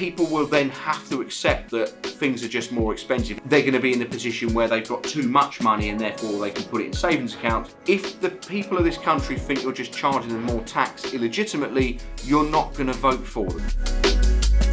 people will then have to accept that things are just more expensive. They're going to be in the position where they've got too much money and therefore they can put it in savings accounts. If the people of this country think you're just charging them more tax illegitimately, you're not going to vote for them.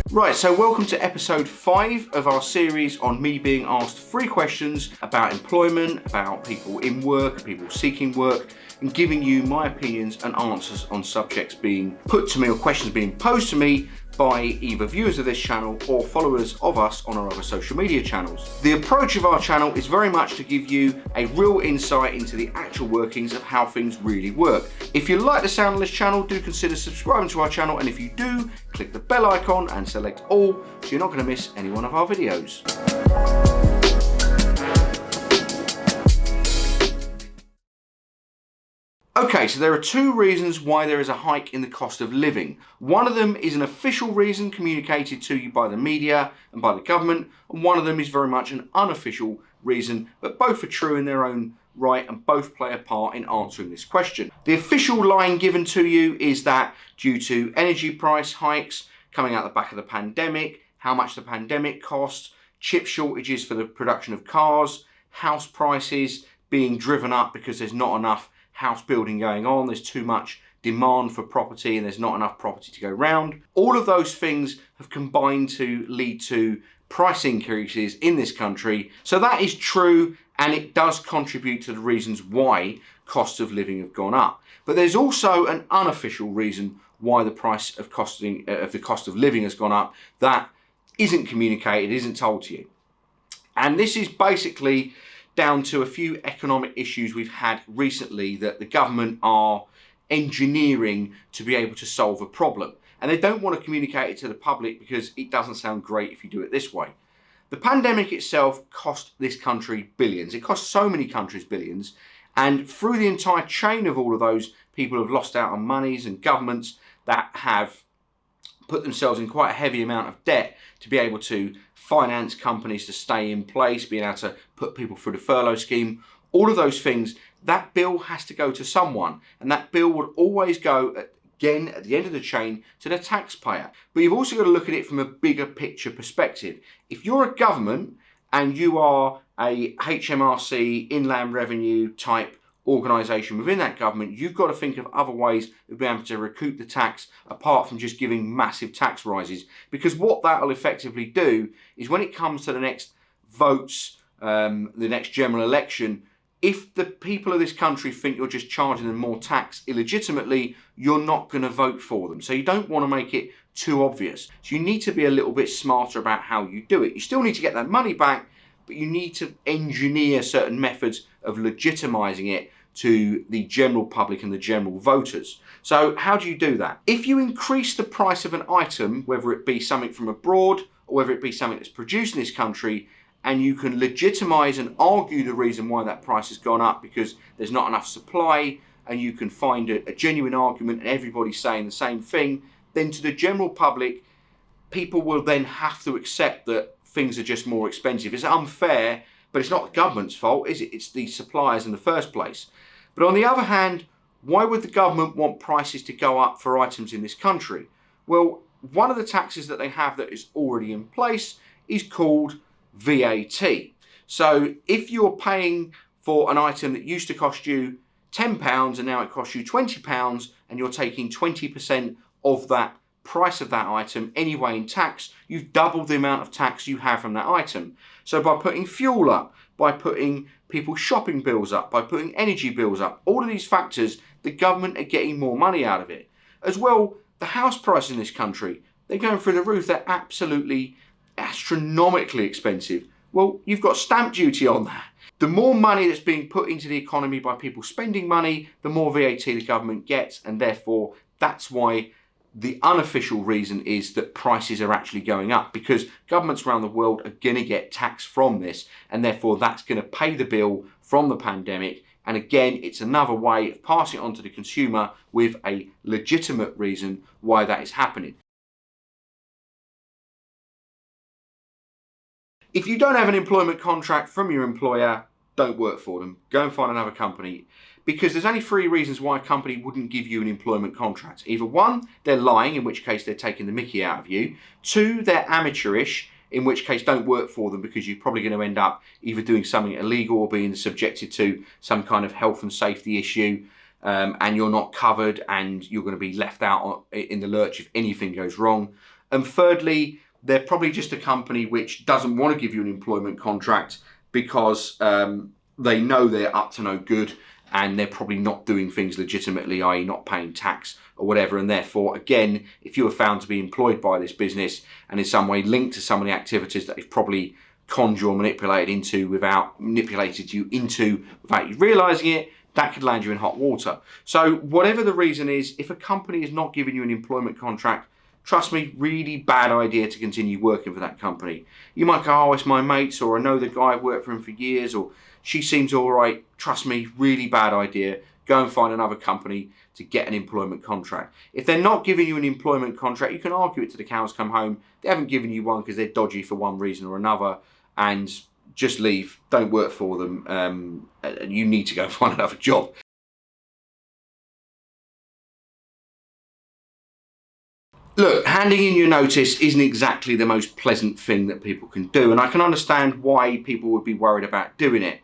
Right, so welcome to episode 5 of our series on me being asked 3 questions about employment, about people in work, people seeking work, and giving you my opinions and answers on subjects being put to me or questions being posed to me by either viewers of this channel or followers of us on our other social media channels. The approach of our channel is very much to give you a real insight into the actual workings of how things really work. If you like the sound of this channel, do consider subscribing to our channel, and if you do, click the bell icon and select all so you're not going to miss any one of our videos. Okay, so there are 2 reasons why there is a hike in the cost of living. One of them is an official reason communicated to you by the media and by the government, and one of them is very much an unofficial reason, but both are true in their own right and both play a part in answering this question. The official line given to you is that due to energy price hikes coming out the back of the pandemic, how much the pandemic cost, chip shortages for the production of cars, house prices being driven up because there's not enough house building going on, there's too much demand for property and there's not enough property to go round. All of those things have combined to lead to price increases in this country. So that is true, and it does contribute to the reasons why costs of living have gone up. But there's also an unofficial reason why the price of the cost of living has gone up that isn't communicated, isn't told to you. And this is basically down to a few economic issues we've had recently that the government are engineering to be able to solve a problem. And they don't want to communicate it to the public because it doesn't sound great if you do it this way. The pandemic itself cost this country billions. It cost so many countries billions. And through the entire chain of all of those, people have lost out on monies, and governments that have put themselves in quite a heavy amount of debt to be able to finance companies to stay in place, being able to put people through the furlough scheme, all of those things, that bill has to go to someone. And that bill would always go, again, at the end of the chain, to the taxpayer. But you've also got to look at it from a bigger picture perspective. If you're a government and you are a HMRC, Inland Revenue type organisation within that government, you've got to think of other ways of being able to recoup the tax apart from just giving massive tax rises. Because what that will effectively do is when it comes to the next votes, the next general election, if the people of this country think you're just charging them more tax illegitimately, you're not going to vote for them. So you don't want to make it too obvious. So you need to be a little bit smarter about how you do it. You still need to get that money back, but you need to engineer certain methods of legitimising it to the general public and the general voters. So how do you do that? If you increase the price of an item, whether it be something from abroad or whether it be something that's produced in this country, and you can legitimise and argue the reason why that price has gone up because there's not enough supply, and you can find a genuine argument and everybody's saying the same thing, then to the general public, people will then have to accept that things are just more expensive. It's unfair, but it's not the government's fault, is it? It's the suppliers in the first place. But on the other hand, why would the government want prices to go up for items in this country? Well, one of the taxes that they have that is already in place is called VAT. So if you're paying for an item that used to cost you £10 and now it costs you £20, and you're taking 20% of that price of that item anyway in tax, you've doubled the amount of tax you have from that item. So by putting fuel up, by putting people's shopping bills up, by putting energy bills up, all of these factors, the government are getting more money out of it. As well, the house prices in this country, they're going through the roof. They're absolutely astronomically expensive. Well, you've got stamp duty on that. The more money that's being put into the economy by people spending money, the more VAT the government gets, and therefore that's why the unofficial reason is that prices are actually going up, because governments around the world are going to get tax from this, and therefore that's going to pay the bill from the pandemic. And again, it's another way of passing it on to the consumer with a legitimate reason why that is happening. If you don't have an employment contract from your employer, don't work for them. Go and find another company. because there's only three reasons why a company wouldn't give you an employment contract. Either one, they're lying, in which case they're taking the mickey out of you. Two, they're amateurish, in which case don't work for them, because you're probably going to end up either doing something illegal or being subjected to some kind of health and safety issue, and you're not covered, and you're going to be left out in the lurch if anything goes wrong. And thirdly, they're probably just a company which doesn't want to give you an employment contract because they know they're up to no good, and they're probably not doing things legitimately, i.e. not paying tax or whatever. And therefore, again, if you were found to be employed by this business and in some way linked to some of the activities that they've probably conned you or manipulated you into without you realising it, that could land you in hot water. So whatever the reason is, if a company is not giving you an employment contract, trust me, really bad idea to continue working for that company. You might go, oh, it's my mates, or I know the guy, I've worked for him for years, or she seems all right. Trust me, really bad idea. Go and find another company to get an employment contract. If they're not giving you an employment contract, you can argue it to the cows come home. They haven't given you one because they're dodgy for one reason or another, and just leave. Don't work for them. You need to go and find another job. Look, handing in your notice isn't exactly the most pleasant thing that people can do, and I can understand why people would be worried about doing it.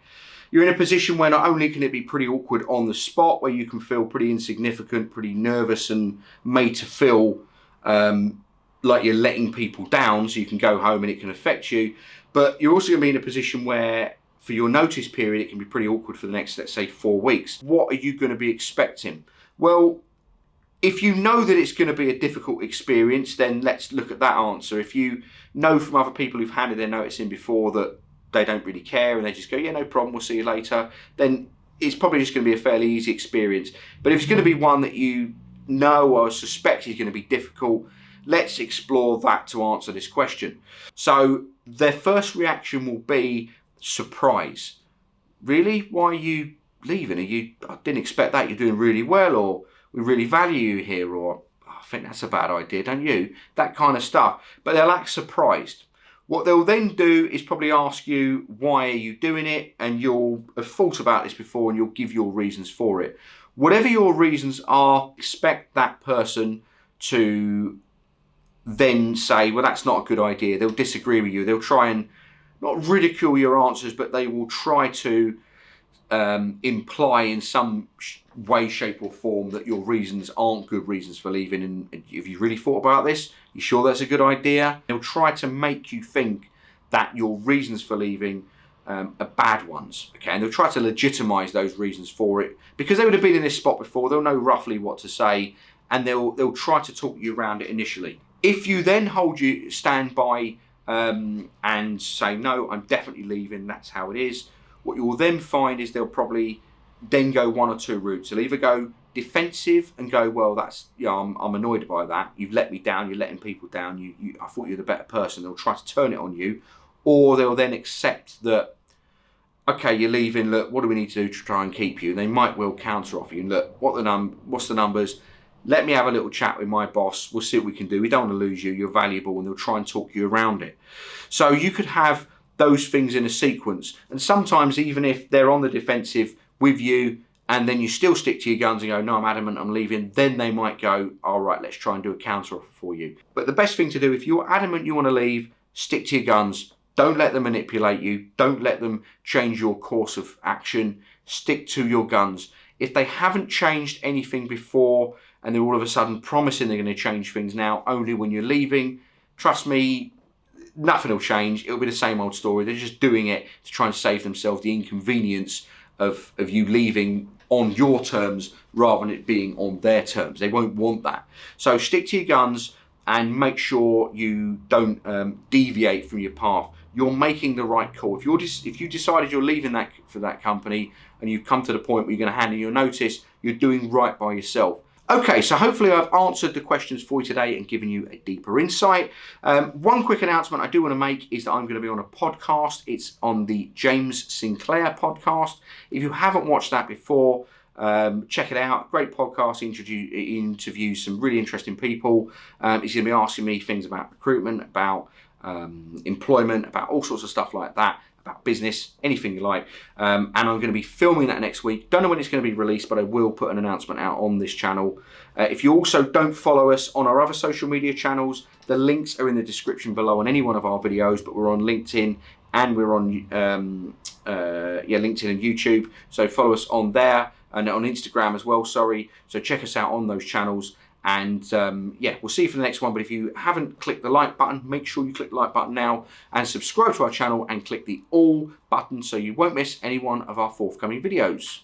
You're in a position where not only can it be pretty awkward on the spot, where you can feel pretty insignificant, pretty nervous, and made to feel like you're letting people down, so you can go home and it can affect you, but you're also going to be in a position where for your notice period it can be pretty awkward for the next, let's say, 4 weeks. What are you going to be expecting? Well, if you know that it's going to be a difficult experience, then let's look at that answer. If you know from other people who've handed their notice in before that they don't really care and they just go, yeah, no problem, we'll see you later, then it's probably just going to be a fairly easy experience. But if it's going to be one that you know or suspect is going to be difficult, let's explore that to answer this question. So their first reaction will be surprise. Really? Why are you leaving? I didn't expect that. You're doing really well, or we really value you here, or I think that's a bad idea, don't you? That kind of stuff. But they'll act surprised. What they'll then do is probably ask you, why are you doing it? And you'll have thought about this before and you'll give your reasons for it. Whatever your reasons are, expect that person to then say, well, that's not a good idea. They'll disagree with you. They'll try and not ridicule your answers, but they will try to imply in some way, shape or form that your reasons aren't good reasons for leaving. And if you really thought about this, you sure that's a good idea? They'll try to make you think that your reasons for leaving are bad ones, okay? And they'll try to legitimize those reasons for it because they would have been in this spot before. They'll know roughly what to say, and they'll try to talk you around it initially. If you then stand by and say, no, I'm definitely leaving, that's how it is, what you will then find is they'll probably then go one or two routes. They'll either go defensive and go, well, that's, I'm annoyed by that. You've let me down. You're letting people down. I thought you were the better person. They'll try to turn it on you, or they'll then accept that, okay, you're leaving. Look, what do we need to do to try and keep you? And they might well counter offer you. Look, what's the numbers? Let me have a little chat with my boss. We'll see what we can do. We don't want to lose you. You're valuable, and they'll try and talk you around it. So you could have those things in a sequence. And sometimes even if they're on the defensive with you and then you still stick to your guns and go, no, I'm adamant, I'm leaving, then they might go, all right, let's try and do a counter offer for you. But the best thing to do, if you're adamant you want to leave, stick to your guns. Don't let them manipulate you. Don't let them change your course of action. Stick to your guns. If they haven't changed anything before and they're all of a sudden promising they're going to change things now only when you're leaving, trust me, nothing will change. It'll be the same old story. They're just doing it to try and save themselves the inconvenience of you leaving on your terms rather than it being on their terms. They won't want that. So stick to your guns and make sure you don't deviate from your path. You're making the right call. If you decided you're leaving for that company and you've come to the point where you're going to hand in your notice, you're doing right by yourself. Okay, so hopefully I've answered the questions for you today and given you a deeper insight. One quick announcement I do want to make is that I'm going to be on a podcast. It's on the James Sinclair podcast. If you haven't watched that before, check it out. Great podcast. Interviews some really interesting people. He's going to be asking me things about recruitment, about employment, about all sorts of stuff like that, about business, anything you like. And I'm going to be filming that next week. Don't know when it's going to be released, but I will put an announcement out on this channel. If you also don't follow us on our other social media channels, the links are in the description below on any one of our videos, but we're on LinkedIn and we're on LinkedIn and YouTube. So follow us on there and on Instagram as well, sorry. So check us out on those channels. And we'll see you for the next one. But if you haven't clicked the like button, make sure you click the like button now and subscribe to our channel and click the all button so you won't miss any one of our forthcoming videos.